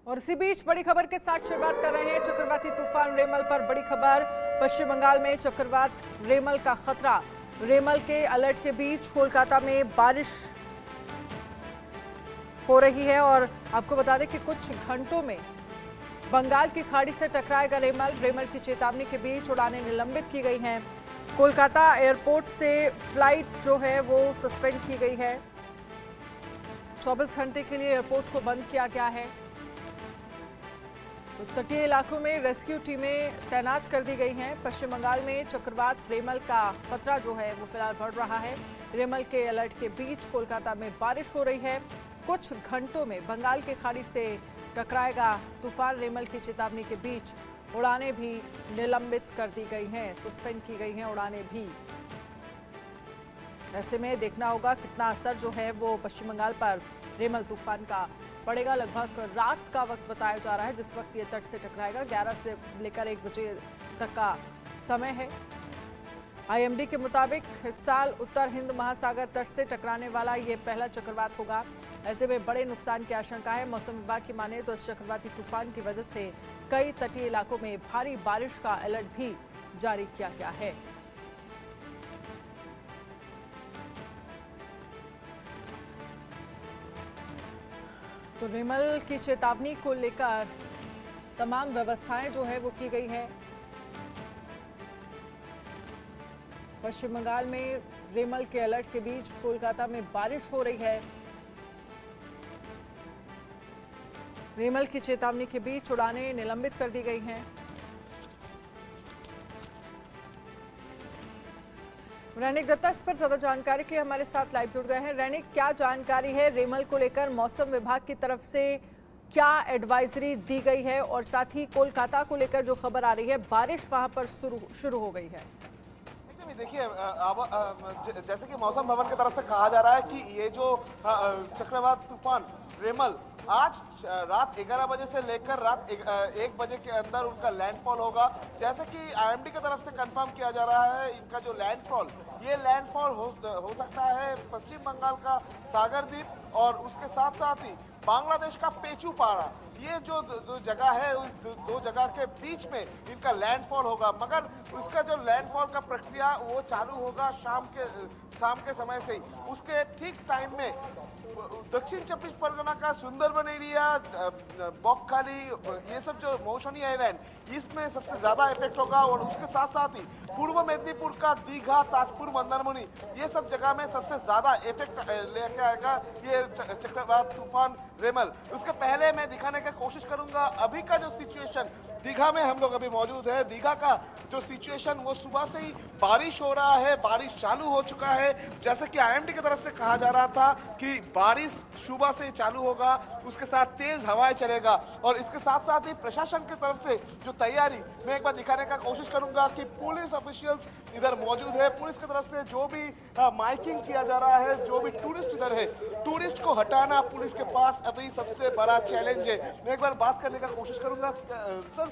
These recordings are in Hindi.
और इसी बीच बड़ी खबर के साथ शुरुआत कर रहे हैं। चक्रवाती तूफान रेमल पर बड़ी खबर। पश्चिम बंगाल में चक्रवात रेमल का खतरा। रेमल के अलर्ट के बीच कोलकाता में बारिश हो रही है और आपको बता दें कि कुछ घंटों में बंगाल की खाड़ी से टकराएगा रेमल। रेमल की चेतावनी के बीच उड़ानें निलंबित की गई हैं। कोलकाता एयरपोर्ट से फ्लाइट जो है वो सस्पेंड की गई है। 24 घंटे के लिए एयरपोर्ट को बंद किया गया है। तो तटीय इलाकों में रेस्क्यू टीमें तैनात कर दी गई हैं। पश्चिम बंगाल में चक्रवात रेमल का खतरा जो है वो फिलहाल बढ़ रहा है। रेमल के अलर्ट के बीच कोलकाता में बारिश हो रही है। कुछ घंटों में बंगाल की खाड़ी से टकराएगा तूफान। रेमल की चेतावनी के बीच उड़ानें भी निलंबित कर दी गई हैं, सस्पेंड की गई हैं उड़ानें भी। ऐसे में देखना होगा कितना असर जो है वो पश्चिम बंगाल पर रेमल तूफान का पड़ेगा। लगभग रात का वक्त बताया जा रहा है जिस वक्त ये तट से टकराएगा। 11 से लेकर 1 बजे तक का समय है। आईएमडी के मुताबिक इस साल उत्तर हिंद महासागर तट से टकराने वाला ये पहला चक्रवात होगा। ऐसे में बड़े नुकसान की आशंका है। मौसम विभाग की माने तो इस चक्रवाती तूफान की वजह से कई तटीय इलाकों में भारी बारिश का अलर्ट भी जारी किया गया है। तो रेमल की चेतावनी को लेकर तमाम व्यवस्थाएं जो है वो की गई है। पश्चिम बंगाल में रेमल के अलर्ट के बीच कोलकाता में बारिश हो रही है। रेमल की चेतावनी के बीच उड़ानें निलंबित कर दी गई हैं। रैनिक दत्ता इस पर ज्यादा जानकारी के लिए हमारे साथ लाइव जुड़ गए हैं। रैनिक, क्या जानकारी है रेमल को लेकर? मौसम विभाग की तरफ से क्या एडवाइजरी दी गई है और साथ ही कोलकाता को लेकर जो खबर आ रही है बारिश वहां पर शुरू हो गई है? देखिए, जैसे कि मौसम भवन की तरफ से कहा जा रहा है कि ये जो चक्रवात तूफान रेमल आज रात 11 बजे से लेकर रात 1 बजे के अंदर उनका लैंडफॉल होगा। जैसे कि आईएमडी की तरफ से कंफर्म किया जा रहा है, इनका जो लैंडफॉल हो सकता है पश्चिम बंगाल का सागर द्वीप और उसके साथ साथ ही बांग्लादेश का पेचूपाड़ा। ये जो जगह है उस दो जगह के बीच में इनका लैंडफॉल होगा। मगर उसका जो लैंडफॉल का प्रक्रिया वो चालू होगा शाम के समय से ही। उसके ठीक टाइम में दक्षिण 24 परगना का सुंदरबन एरिया, बॉक्खाली, ये सब जो मौसमी आइलैंड इसमें सबसे ज्यादा इफेक्ट होगा। और उसके साथ साथ ही पूर्व मेदिनीपुर का दीघा, ताजपुर, मंदारमनी ये सब जगह में सबसे ज्यादा इफेक्ट लेके आएगा ये चक्रवात तूफान रेमल। उसके पहले मैं दिखाने की कोशिश करूंगा अभी का जो सिचुएशन। दीघा में हम लोग अभी मौजूद है। दीघा का जो सिचुएशन वो सुबह से ही बारिश हो रहा है, बारिश चालू हो चुका है। जैसे कि आईएमडी की तरफ से कहा जा रहा था कि बारिश सुबह से ही चालू होगा, उसके साथ तेज हवाएं चलेगा। और इसके साथ साथ ही प्रशासन की तरफ से जो तैयारी मैं एक बार दिखाने का कोशिश करूंगा कि पुलिस ऑफिशियल्स इधर मौजूद है। पुलिस की तरफ से जो भी माइकिंग किया जा रहा है, जो भी टूरिस्ट इधर है, टूरिस्ट को हटाना पुलिस के पास अभी सबसे बड़ा चैलेंज है। मैं एक बार बात करने का कोशिश करूंगा। सर,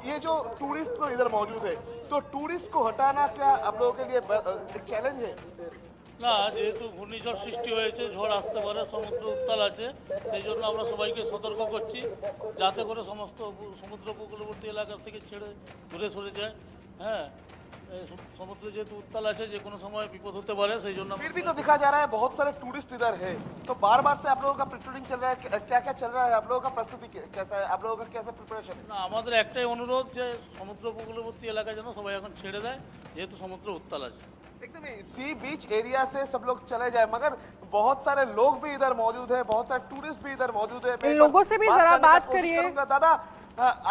ये जो टूरिस्ट तो इधर मौजूद है, तो टूरिस्ट को हटाना क्या आप लोगों के लिए एक চ্যালেঞ্জ है? না, যেহেতু ঘূর্ণিঝড় সৃষ্টি হয়েছে, ঝড় আসতে পারে, সমুদ্র উত্তাল আছে, সেই জন্য আমরা সবাইকে সতর্ক করছি যাতে করে সমস্ত সমুদ্র উপকূলবর্তী এলাকা থেকে ছেড়ে ঘুরে সরে যায়। হ্যাঁ, সমুদ্র যেহেতু উত্তাল আছে, যে কোনো সময় বিপদ হতে পারে, সেই জন্য। फिर भी तो दिखा जा रहा है बहुत सारे टूरिस्ट इधर है, तो बार बार से आप लोगों का पेट्रोलिंग चल रहा है। क्या क्या चल रहा है? आप लोगों का प्रस्तुति कैसा है? आप लोगों का कैसा प्रिपरेशन है? না, আমাদের একটাই অনুরোধ যে সমুদ্র উপকূলবর্তী এলাকা যেন সবাই এখন ছেড়ে দেয়, যেহেতু সমুদ্র উত্তাল আছে। एकदम सी बीच एरिया से सब लोग चले जाए। मगर बहुत सारे लोग भी इधर मौजूद है, बहुत सारे टूरिस्ट भी इधर मौजूद है। इन लोगों से भी जरा बात करिए। दादा,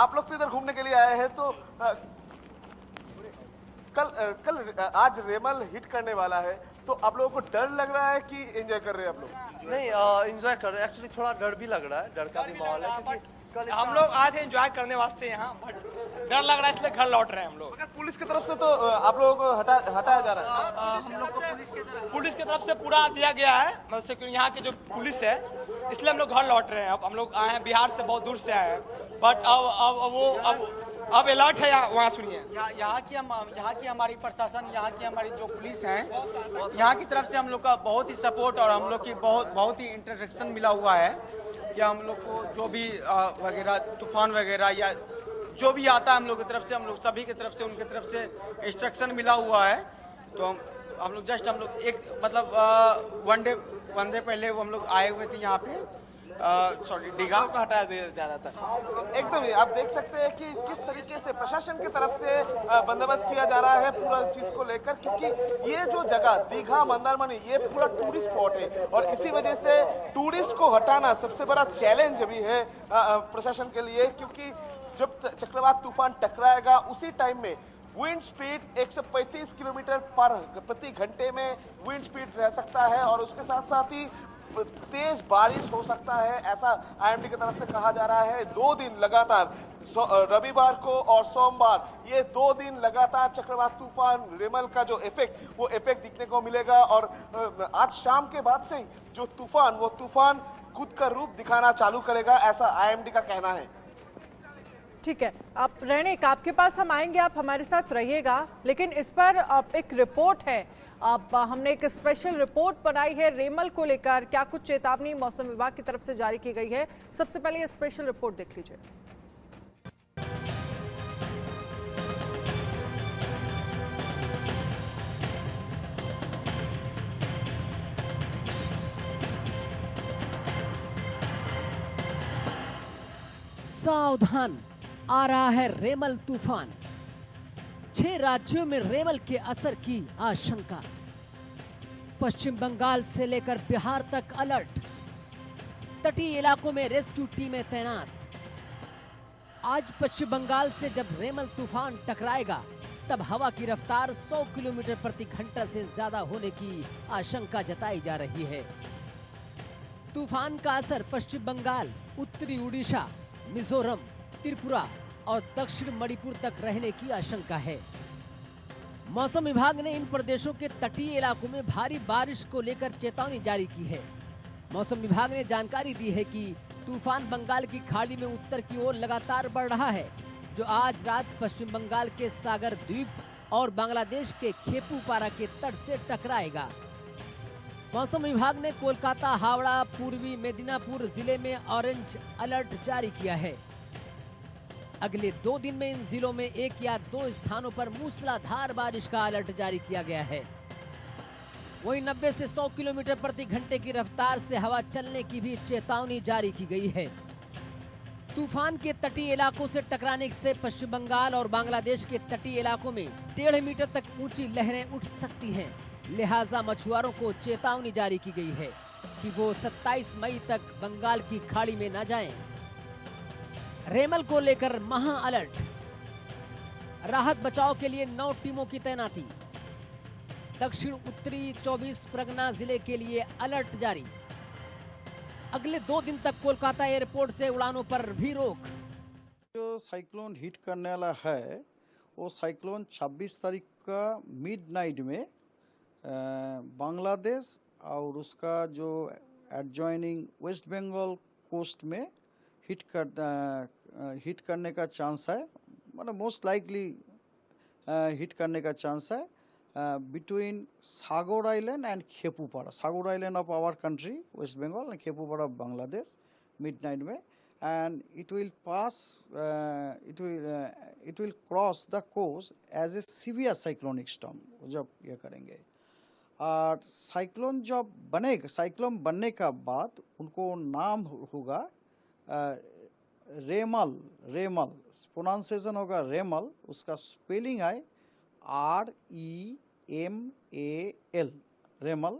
आप लोग तो इधर घूमने के लिए आए हैं, तो कल आज रेमल हिट करने वाला है, तो आप लोगों को डर लग रहा है कि एंजॉय कर रहे हैं आप लोग? नहीं, एंजॉय कर रहे हैं। एक्चुअली थोड़ा डर भी लग रहा है, डर का भी माहौल है क्योंकि कल हम लोग आए थे एंजॉय करने वास्ते यहाँ, बट डर लग रहा है इसलिए घर लौट रहे हैं हम लोग। मगर पुलिस की तरफ से तो आप लोगों को हटाया जा रहा है। हम लोग को पुलिस की तरफ से पूरा दिया गया है, मतलब यहाँ के जो पुलिस है, इसलिए हम लोग घर लौट रहे हैं। अब हम लोग आए हैं बिहार से, बहुत दूर से आए हैं, बट अब अलर्ट है वहाँ। सुनिए, यहाँ की हमारी प्रशासन, यहाँ की हमारी जो पुलिस है, यहाँ की तरफ से हम लोग का बहुत ही सपोर्ट और हम लोग की बहुत ही इंटरेक्शन मिला हुआ है या हम लोग को जो भी वगैरह तूफान वगैरह या जो भी आता है हम लोग की तरफ से, हम लोग सभी की तरफ से, उनकी तरफ से इंस्ट्रक्शन मिला हुआ है। तो हम लोग जस्ट हम लोग एक मतलब वन डे पहले वो हम लोग आए हुए थे यहाँ पे, सॉरी दीघा को हटाया जा रहा था। एकदम ही आप देख सकते हैं कि किस तरीके से प्रशासन की तरफ से बंदोबस्त किया जा रहा है पूरा चीज को लेकर, क्योंकि ये जो जगह दीघा मंदारमनी ये पूरा टूरिस्ट स्पॉट है और इसी वजह से टूरिस्ट को हटाना सबसे बड़ा चैलेंज अभी है प्रशासन के लिए, क्योंकि जब चक्रवात तूफान टकराएगा उसी टाइम में विंड स्पीड 135 किलोमीटर प्रति घंटे में विंड स्पीड रह सकता है और उसके साथ साथ ही तेज बारिश हो सकता है, ऐसा आईएमडी की तरफ से कहा जा रहा है। 2 दिन लगातार रविवार को और सोमवार ये 2 दिन लगातार चक्रवात तूफान रेमल का जो इफेक्ट वो इफेक्ट दिखने को मिलेगा और आज शाम के बाद से ही जो तूफान खुद का रूप दिखाना चालू करेगा, ऐसा आईएमडी का कहना है। ठीक है, आप रैनिक आपके पास हम आएंगे, आप हमारे साथ रहिएगा, लेकिन इस पर एक रिपोर्ट है, अब हमने एक स्पेशल रिपोर्ट बनाई है रेमल को लेकर। क्या कुछ चेतावनी मौसम विभाग की तरफ से जारी की गई है, सबसे पहले ये स्पेशल रिपोर्ट देख लीजिए। सावधान, आ रहा है रेमल तूफान। 6 राज्यों में रेमल के असर की आशंका। पश्चिम बंगाल से लेकर बिहार तक अलर्ट। तटीय इलाकों में रेस्क्यू टीमें तैनात। आज पश्चिम बंगाल से जब रेमल तूफान टकराएगा तब हवा की रफ्तार 100 किलोमीटर प्रति घंटा से ज्यादा होने की आशंका जताई जा रही है। तूफान का असर पश्चिम बंगाल, उत्तरी उड़ीसा, मिजोरम, त्रिपुरा और दक्षिण मणिपुर तक रहने की आशंका है। मौसम विभाग ने इन प्रदेशों के तटीय इलाकों में भारी बारिश को लेकर चेतावनी जारी की है। मौसम विभाग ने जानकारी दी है कि तूफान बंगाल की खाड़ी में उत्तर की ओर लगातार बढ़ रहा है, जो आज रात पश्चिम बंगाल के सागर द्वीप और बांग्लादेश के खेपुपारा के तट से टकराएगा। मौसम विभाग ने कोलकाता, हावड़ा, पूर्वी मेदिनीपुर जिले में ऑरेंज अलर्ट जारी किया है। अगले 2 दिन में इन जिलों में 1 या 2 स्थानों पर मूसलाधार बारिश का अलर्ट जारी किया गया है। वहीं 90 से 100 किलोमीटर प्रति घंटे की रफ्तार से हवा चलने की भी चेतावनी जारी की गई है। तूफान के तटीय इलाकों से टकराने से पश्चिम बंगाल और बांग्लादेश के तटीय इलाकों में 1.5 मीटर तक ऊंची लहरें उठ सकती हैं। लिहाजा मछुआरों को चेतावनी जारी की गई है कि वो 27 मई तक बंगाल की खाड़ी में न जाएं। रेमल को लेकर महा अलर्ट। राहत बचाव के लिए 9 टीमों की तैनाती। दक्षिण उत्तरी 24 परगना जिले के लिए अलर्ट जारी। अगले 2 दिन तक कोलकाता एयरपोर्ट से उड़ानों पर भी रोक। जो साइक्लोन हिट करने वाला है वो साइक्लोन 26 तारीख का मिडनाइट में बांग्लादेश और उसका जो एडजॉइनिंग वेस्ट बंगाल कोस्ट में हिट करने का चांस है, मतलब मोस्ट लाइकली हिट करने का चांस है between Sagar island and Khepupara. Sagar island of our country West Bengal and Khepupara Bangladesh midnight में, and it will pass it will cross the coast as a severe cyclonic storm जब ये करेंगे। और साइक्लोन जब बनेगा, साइक्लोन बनने का बाद उनको नाम होगा रेमल। रेमल प्रोनाउंसिएशन होगा रेमल, उसका स्पेलिंग है REMAL रेमल।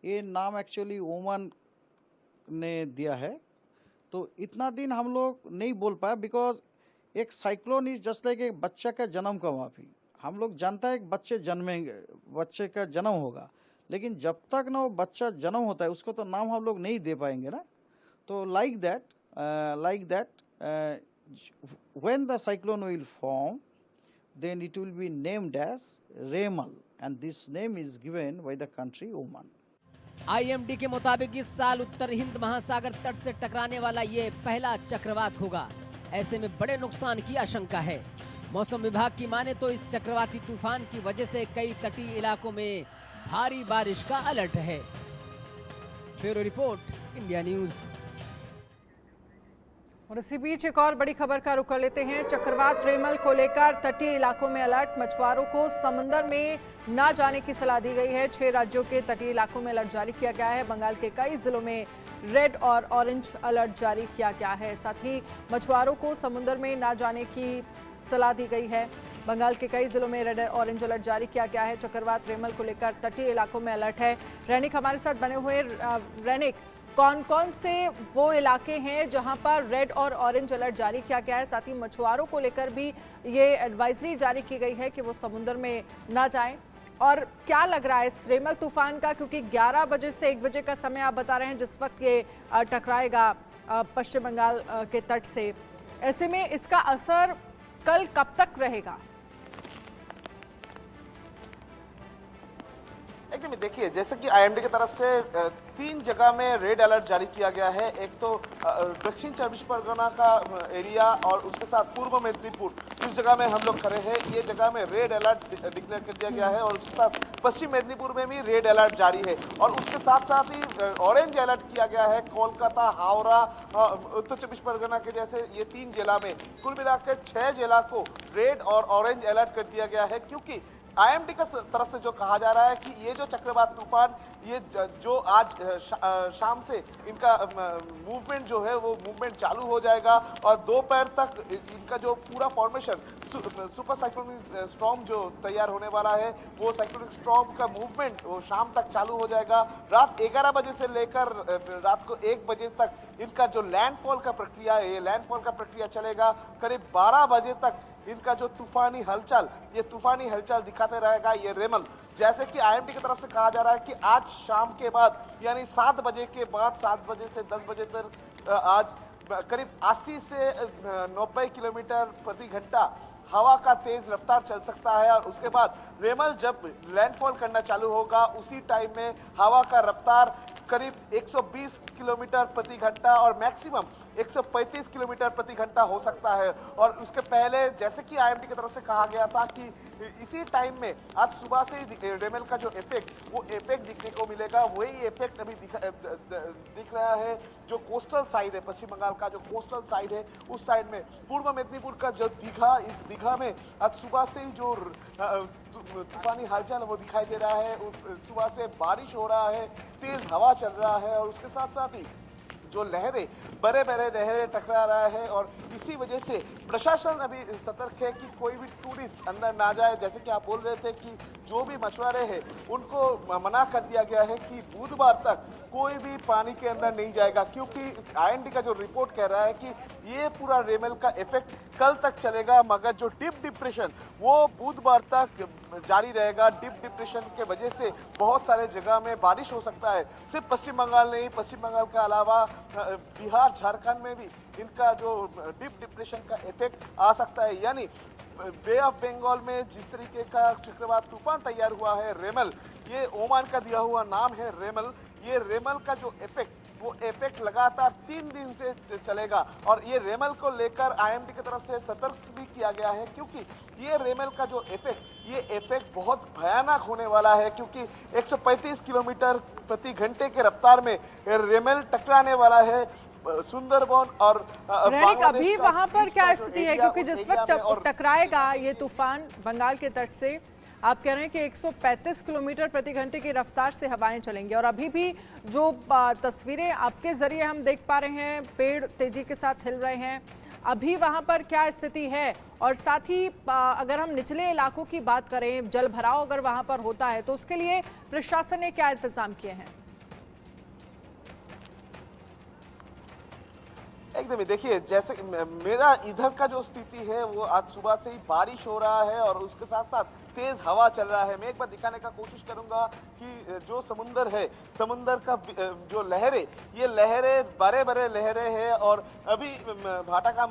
ये नाम एक्चुअली ओमान ने दिया है। तो इतना दिन हम लोग नहीं बोल पाए बिकॉज एक साइक्लोन इज जस्ट लाइक एक बच्चा का जन्म का माफी। हम लोग जानता है एक बच्चे का जन्म होगा, लेकिन जब तक ना वो बच्चा जन्म होता है उसको तो नाम हम लोग नहीं दे पाएंगे ना। तो like that when the cyclone will form then it will be named as Remal and this name is given by the country Oman. IMD के मुताबिक इस साल उत्तर हिंद महासागर तट से टकराने वाला ये पहला चक्रवात होगा। ऐसे में बड़े नुकसान की आशंका है। मौसम विभाग की माने तो इस चक्रवाती तूफान की वजह से कई तटीय इलाकों में भारी बारिश का अलर्ट है। Bureau report, India news. और इसी बीच एक और बड़ी खबर का रुख कर लेते हैं। चक्रवात रेमल को लेकर तटीय इलाकों में अलर्ट, मछुआरों को समुद्र में न जाने की सलाह दी गई है। 6 राज्यों के तटीय इलाकों में अलर्ट जारी किया गया है। बंगाल के कई जिलों में रेड और ऑरेंज अलर्ट जारी किया गया है। साथ ही मछुआरों को समुद्र में न जाने की सलाह दी गई है। बंगाल के कई जिलों में रेड और ऑरेंज अलर्ट जारी किया गया है। चक्रवात रेमल को लेकर तटीय इलाकों में अलर्ट है। रैनिक हमारे साथ बने हुए। रैनिक, कौन कौन से वो इलाके हैं जहां पर रेड और ऑरेंज अलर्ट जारी किया गया है? साथ ही मछुआरों को लेकर भी ये एडवाइजरी जारी की गई है कि वो समुद्र में ना जाएं। और क्या लग रहा है इस रेमल तूफान का, क्योंकि 11 बजे से 1 बजे का समय आप बता रहे हैं जिस वक्त ये टकराएगा पश्चिम बंगाल के तट से, ऐसे में इसका असर कल कब तक रहेगा? एकदम देखिए, जैसे कि आईएमडी की तरफ से 3 जगह में रेड अलर्ट जारी किया गया है। एक तो दक्षिण 24 परगना का एरिया और उसके साथ पूर्व मेदिनीपुर, इस जगह में हम लोग खड़े हैं। ये जगह में रेड अलर्ट डिक्लेयर कर दिया गया है और उसके साथ पश्चिम मेदिनीपुर में भी रेड अलर्ट जारी है। और उसके साथ साथ ही ऑरेंज अलर्ट किया गया है कोलकाता, हावड़ा, उत्तर 24 परगना के जैसे ये 3 जिला में, कुल मिलाकर 6 जिला को रेड और ऑरेंज अलर्ट कर दिया गया है। क्योंकि आईएमडी की तरफ से जो कहा जा रहा है कि ये जो चक्रवात तूफान, ये जो आज शाम से इनका मूवमेंट जो है वो मूवमेंट चालू हो जाएगा और दोपहर तक इनका जो पूरा फॉर्मेशन सुपर साइक्लोनिक स्टॉर्म जो तैयार होने वाला है, वो साइक्लोनिक स्टॉर्म का मूवमेंट वो शाम तक चालू हो जाएगा। रात 11 बजे से लेकर रात को 1 बजे तक इनका जो लैंडफॉल का प्रक्रिया है, ये लैंडफॉल का प्रक्रिया चलेगा। करीब 12 बजे तक इनका जो तूफानी हलचल दिखाते रहेगा ये रेमल। जैसे कि आईएमडी की तरफ से कहा जा रहा है कि आज शाम के बाद यानी 7 बजे के बाद 7 बजे से 10 बजे तक आज करीब 80 से 90 किलोमीटर प्रति घंटा हवा का तेज रफ्तार चल सकता है। और उसके बाद रेमल जब लैंडफॉल करना चालू होगा उसी टाइम में हवा का रफ्तार करीब 120 किलोमीटर प्रति घंटा और मैक्सिमम 135 किलोमीटर प्रति घंटा हो सकता है। और उसके पहले जैसे कि आईएमडी की तरफ से कहा गया था कि इसी टाइम में आज सुबह से ही रेमल का जो इफेक्ट दिखने को मिलेगा, वही इफेक्ट अभी दिख रहा है। जो कोस्टल साइड है, पश्चिम बंगाल का जो कोस्टल साइड है, उस साइड में पूर्व मेदिनीपुर का जो दीघा, इस दीघा में आज सुबह से ही जो तूफानी हलचल वो दिखाई दे रहा है। सुबह से बारिश हो रहा है, तेज हवा चल रहा है और उसके साथ साथ ही जो लहरें, बड़े लहरें टकरा रहा है। और इसी वजह से प्रशासन अभी सतर्क है कि कोई भी टूरिस्ट अंदर ना जाए। जैसे कि आप बोल रहे थे कि जो भी मछुआरे हैं उनको मना कर दिया गया है कि बुधवार तक कोई भी पानी के अंदर नहीं जाएगा, क्योंकि आईएमडी का जो रिपोर्ट कह रहा है कि ये पूरा रेमल का इफेक्ट कल तक चलेगा, मगर जो डीप डिप्रेशन वो बुधवार तक जारी रहेगा। डीप डिप्रेशन के वजह से बहुत सारे जगह में बारिश हो सकता है। सिर्फ पश्चिम बंगाल नहीं, पश्चिम बंगाल के अलावा बिहार, झारखंड में भी इनका जो डीप डिप्रेशन का इफेक्ट आ सकता है। यानी बे ऑफ बंगाल में जिस तरीके का चक्रवात तूफान तैयार हुआ है रेमल, ये ओमान का दिया हुआ नाम है रेमल। ये रेमल का जो इफेक्ट लगातार 3 दिन से चलेगा और ये रेमल को लेकर आईएमडी की तरफ से सतर्क भी किया गया है, क्योंकि ये रेमल का जो इफेक्ट बहुत भयानक होने वाला है। क्योंकि 135 किलोमीटर प्रति घंटे के रफ्तार में रेमल टकराने वाला है सुंदरबन और अभी वहां पर क्या स्थिति है? क्योंकि जिस वक्त टकराएगा ये तूफान बंगाल के तट से, आप कह रहे हैं कि 135 किलोमीटर प्रति घंटे की रफ्तार से हवाएं चलेंगी और अभी भी जो तस्वीरें आपके जरिए हम देख पा रहे हैं, पेड़ तेजी के साथ हिल रहे हैं, अभी वहां पर क्या स्थिति है? और साथ ही अगर हम निचले इलाकों की बात करें, जल भराव अगर वहां पर होता है तो उसके लिए प्रशासन ने क्या इंतजाम किए हैं? एकदम देखिए, जैसे मेरा इधर का जो स्थिति है वो आज सुबह से ही बारिश हो रहा है और उसके साथ साथ तेज हवा चल रहा है। मैं एक बार दिखाने का कोशिश करूंगा कि जो समुंदर है, समुंदर का जो लहरें, ये लहरें बड़े लहरें हैं और अभी भाटा का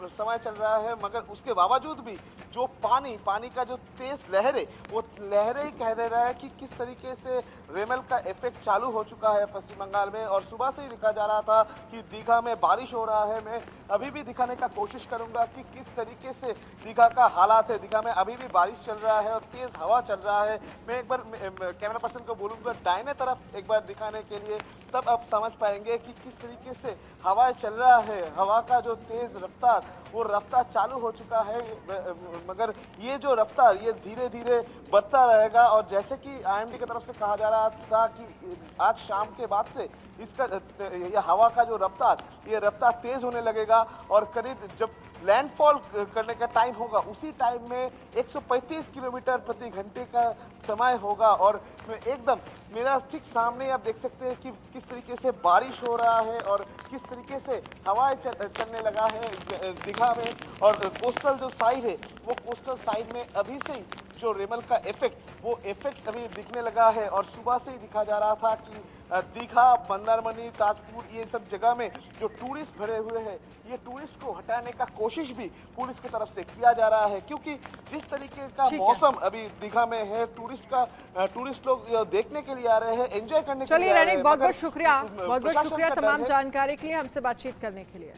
समय चल रहा है, मगर उसके बावजूद भी जो पानी का जो तेज लहरें, वो लहरें ही कह दे रहा है कि किस तरीके से रेमल का इफेक्ट चालू हो चुका है पश्चिम बंगाल में। और सुबह से ही दिखा जा रहा था कि दीघा में बारिश हो हो रहा है। मैं अभी भी दिखाने का कोशिश करूंगा कि किस तरीके से दीघा का हालात है। दीघा में अभी भी बारिश चल रहा है और तेज हवा चल रहा है। मैं एक बार कैमरा पर्सन को बोलूंगा दाहिने तरफ एक बार दिखाने के लिए, तब आप समझ पाएंगे कि किस तरीके से हवाएं चल रहा है। हवा का जो तेज रफ्तार, वो रफ्तार चालू हो चुका है, मगर ये जो रफ्तार ये धीरे धीरे बढ़ता रहेगा। और जैसे कि IMD की तरफ से कहा जा रहा था कि आज शाम के बाद से इसका ये हवा का जो रफ्तार, ये रफ्तार तेज होने लगेगा और करीब जब लैंडफॉल करने का टाइम होगा उसी टाइम में 135 किलोमीटर प्रति घंटे का समय होगा। और एकदम मेरा ठीक सामने आप देख सकते हैं कि किस तरीके से बारिश हो रहा है और किस तरीके से हवाएं चलने लगा है दीघा में। और कोस्टल जो साइड है, वो कोस्टल साइड में अभी से ही जो रेमल का वो इफेक्ट अभी दिखने लगा है। और सुबह से ही दिखा जा रहा था कि दीघा, मंदारमनी, ताजपुर, ये सब जगह में जो टूरिस्ट भरे हुए हैं, ये टूरिस्ट को हटाने का कोशिश भी पुलिस की तरफ से किया जा रहा है। क्योंकि जिस तरीके का मौसम अभी दीघा में है, टूरिस्ट लोग देखने के लिए आ रहे हैं, एंजॉय करने के लिए आ रहे हैं। बहुत बहुत शुक्रिया तमाम जानकारी के लिए, हमसे बातचीत करने के लिए।